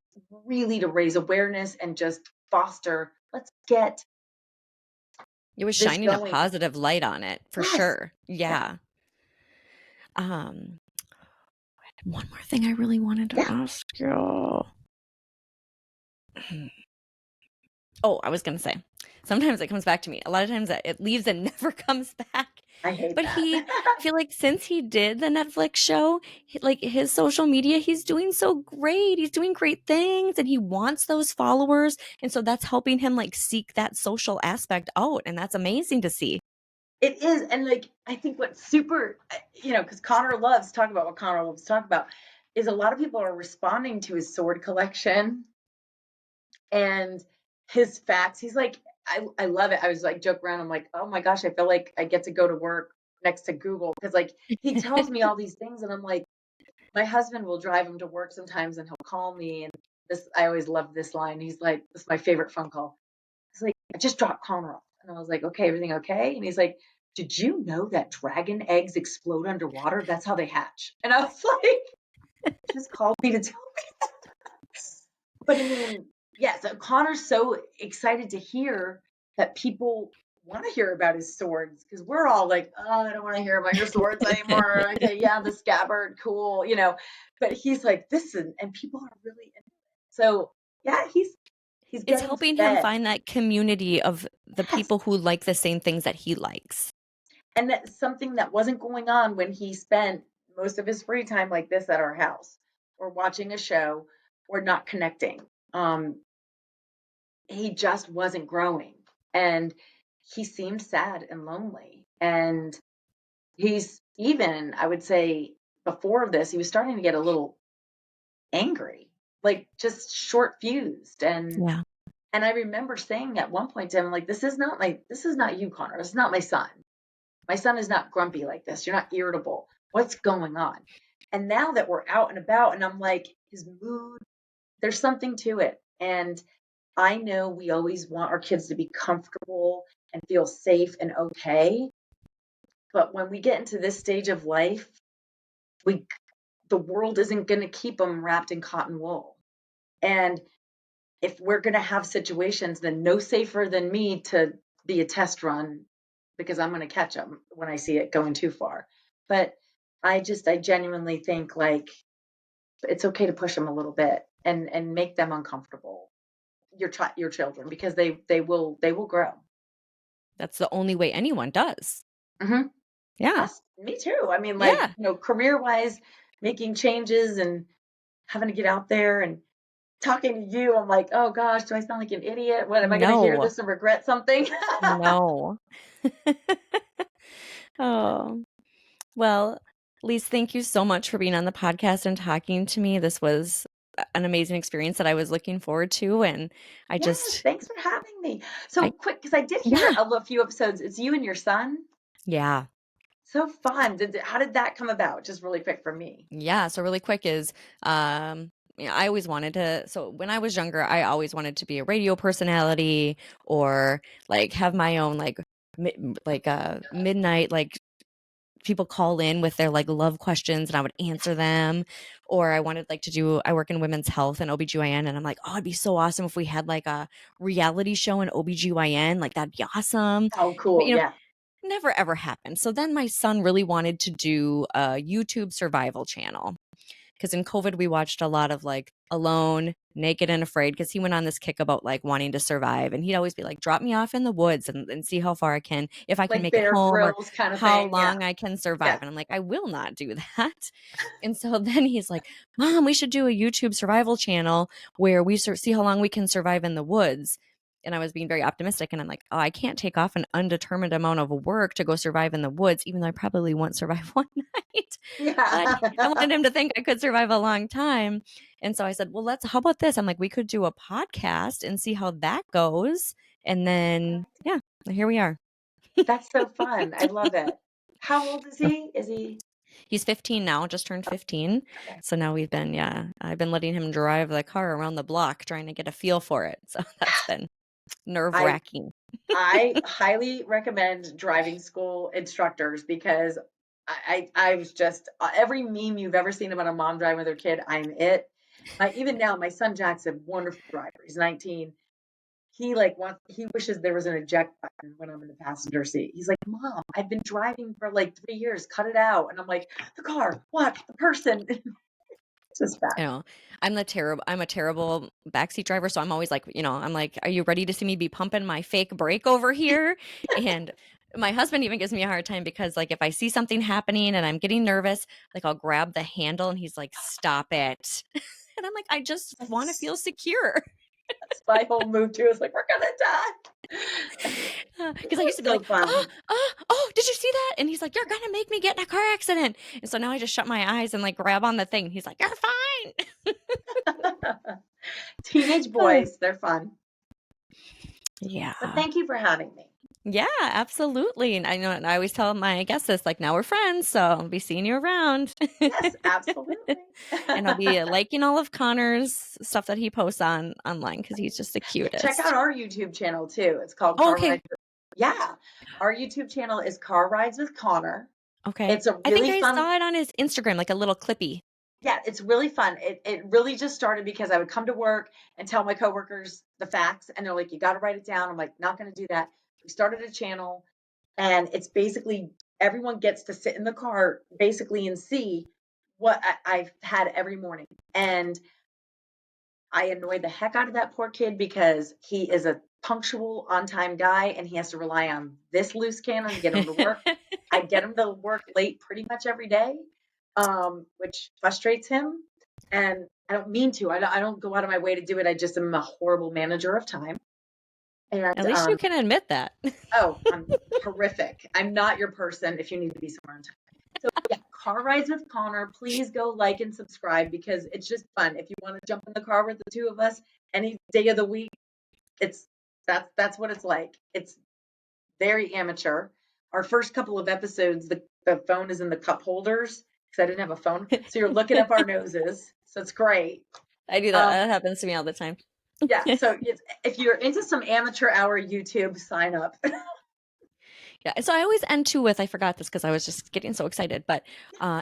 really to raise awareness and just foster, let's get It was this shining a going. positive light on it for Yes. sure. Yeah. Yeah. Um, one more thing I really wanted to Yeah. ask you. Oh, I was going to say, sometimes it comes back to me. A lot of times it leaves and never comes back. I hate But that. I feel like since he did the Netflix show, like his social media, he's doing so great. He's doing great things and he wants those followers. And so that's helping him like seek that social aspect out. And that's amazing to see. It is. And like, I think what's super, you know, because Connor loves to talk about what Connor loves to talk about is a lot of people are responding to his sword collection and his facts. He's like, I love it. I was like, joke around. I'm like, oh my gosh, I feel like I get to go to work next to Google because like he tells me all these things. And I'm like, my husband will drive him to work sometimes and he'll call me. And this, I always love this line. He's like, this is my favorite phone call. He's like, I just dropped Connor off. And I was like, okay, everything okay? And he's like, did you know that dragon eggs explode underwater? That's how they hatch. And I was like, just called me to tell me. But I mean, yes, Connor's so excited to hear that people want to hear about his swords because we're all like, oh, I don't want to hear about your swords anymore. Okay, yeah, the scabbard, cool, you know. But he's like, this and people are really into it. So yeah, he's It's getting helping him fed. find that community of the Yes. people who like the same things that he likes. And that's something that wasn't going on when he spent most of his free time like this at our house or watching a show or not connecting. Um, he just wasn't growing. And he seemed sad and lonely. And he's even, I would say, before this, he was starting to get a little angry, like just short fused. Yeah. And I remember saying at one point to him, like, this is not you, Connor. This is not my son. My son is not grumpy like this. You're not irritable. What's going on? And now that we're out and about, and I'm like, his mood, there's something to it. And I know we always want our kids to be comfortable and feel safe and okay. But when we get into this stage of life, we the world isn't going to keep them wrapped in cotton wool. And if we're going to have situations, then no safer than me to be a test run because I'm going to catch them when I see it going too far. But I genuinely think like it's okay to push them a little bit and make them uncomfortable. Your children because they will grow. That's the only way anyone does. Hmm. Yeah. Yes, me too. I mean, like, Yeah. you know, career wise, making changes and having to get out there and talking to you. I'm like, oh gosh, do I sound like an idiot? What am I going to hear No. this and regret something? No. Oh. Well, Lise, thank you so much for being on the podcast and talking to me. This was an amazing experience that I was looking forward to. And I Yes, just, thanks for having me. So I, quick, because I did hear yeah, a few episodes. It's you and your son. yeah, So fun. How did that come about? Just really quick for me. yeah. So really quick is, I always wanted to, so when I was younger, I always wanted to be a radio personality or like have my own midnight, like people call in with their like love questions and I would answer them. Or I wanted like to do, I work in women's health and OBGYN and I'm like, oh, it'd be so awesome if we had like a reality show in OBGYN. Like that'd be awesome. Oh, But cool. Yeah. never ever happened. So then my son really wanted to do a YouTube survival channel. Because in COVID, we watched a lot of like Alone, Naked and Afraid, because he went on this kick about like wanting to survive. And he'd always be like, drop me off in the woods and see how far I can, if I can Like make it Bear home or Grylls kind of how thing. Yeah. long I can survive. Yeah. And I'm like, I will not do that. And so then he's like, Mom, we should do a YouTube survival channel where we see how long we can survive in the woods. and I was being very optimistic. And I'm like, oh, I can't take off an undetermined amount of work to go survive in the woods, even though I probably won't survive one night. But I Yeah. wanted him to think I could survive a long time. And so I said, well, how about this? I'm like, we could do a podcast and see how that goes. And then, yeah, here we are. That's so fun. I love it. How old is he? Is he He's 15 now, just turned 15. okay? So now I've been letting him drive the car around the block trying to get a feel for it. So that's been nerve I wracking. I highly recommend driving school instructors because I was just every meme you've ever seen about a mom driving with her kid, I'm it. Even now, my son Jack's a wonderful driver. He's 19. He wishes there was an eject button when I'm in the passenger seat. He's like, Mom, I've been driving for like 3 years. Cut it out. And I'm like, the car, watch the person. It's just bad. You know, I'm a terrible backseat driver. So I'm always like, I'm like, are you ready to see me be pumping my fake brake over here? And my husband even gives me a hard time because like if I see something happening and I'm getting nervous, like I'll grab the handle and he's like, stop it. And I'm like, I just want to That's feel secure. my whole move too. Is like, we're gonna die. Because I used to be So like, fun. did you see that? And he's like, you're gonna make me get in a car accident. And so now I just shut my eyes and like grab on the thing. He's like, you're fine. Teenage Oh, boys, they're fun. But yeah. thank you for having me. Yeah, absolutely. And I know, and I always tell my guests this, like, now we're friends, so I'll be seeing you around. Yes, absolutely. And I'll be liking all of Connor's stuff that he posts online because he's just the Check out cutest. our YouTube channel too. It's called Oh, Car okay. Rides. Yeah, our YouTube channel is Car Rides with Connor. Okay. It's a I think really I fun. saw it on his Instagram, like a little clippy. Yeah, it's really fun. It really just started because I would come to work and tell my coworkers the facts, and they're like, "You got to write it down." I'm like, "Not going to do that." We started a channel, and it's basically everyone gets to sit in the car basically and see what I've had every morning. And I annoy the heck out of that poor kid because he is a punctual, on time guy and he has to rely on this loose cannon to get him to work. I get him to work late pretty much every day, which frustrates him. And I don't mean to. I don't go out of my way to do it. I just am a horrible manager of time. And At least you can admit that. oh, I'm horrific. I'm not your person if you need to be somewhere on time. So yeah, car rides with Connor. Please go like and subscribe because it's just fun. If you want to jump in the car with the two of us any day of the week, it's that's what it's like. It's very amateur. Our first couple of episodes, the phone is in the cup holders because I didn't have a phone. So you're looking up our noses. So it's great. I do that. Um, That happens to me all the time. yeah. So if you're into some amateur hour YouTube, sign up. Yeah. So I always end too with, I forgot this because I was just getting so excited, but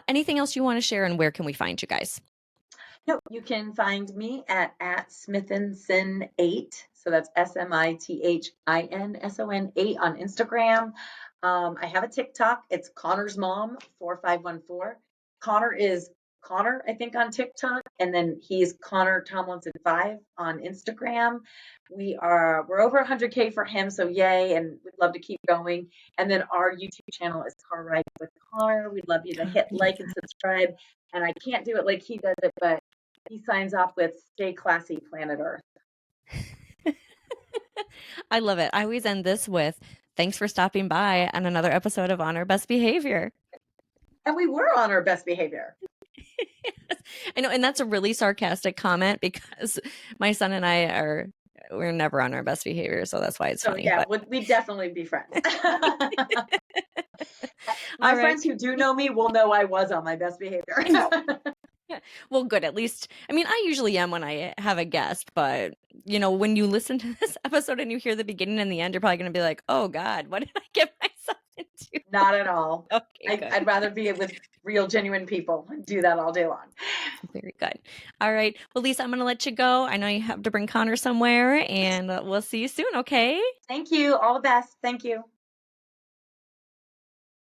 anything else you want to share and where can we find you guys? No, you can find me at Smithinson8. So that's SMITHINSON8 on Instagram. I have a TikTok. It's Connor's Mom 4514. Connor is Connor, I think, on TikTok, and then he's Connor Tomlinson 5 on Instagram. We're over 100K for him, so yay, and we'd love to keep going. And then our YouTube channel is Car Ride with Connor. We'd love you to hit I love like and subscribe. And I can't do it like he does it, but he signs off with "Stay classy, planet Earth." that. I love it. I always end this with thanks for stopping by on another episode of On Our Best Behavior. And we were on our best behavior. I know, and that's a really sarcastic comment because my son and we're never on our best behavior, so that's why it's So funny. yeah, But we'd definitely be friends. all My right. friends who do know me will know I was on my best behavior. Yeah. Well, good. At least, I mean, I usually am when I have a guest, but when you listen to this episode and you hear the beginning and the end, you're probably going to be like, "Oh God, what did I get myself into?" Not at all. Okay, good. I'd rather be with real, genuine people and do that all day long. Very good. All right. Well, Lisa, I'm going to let you go. I know you have to bring Connor somewhere, and we'll see you soon. Okay. Thank you. All the best. Thank you.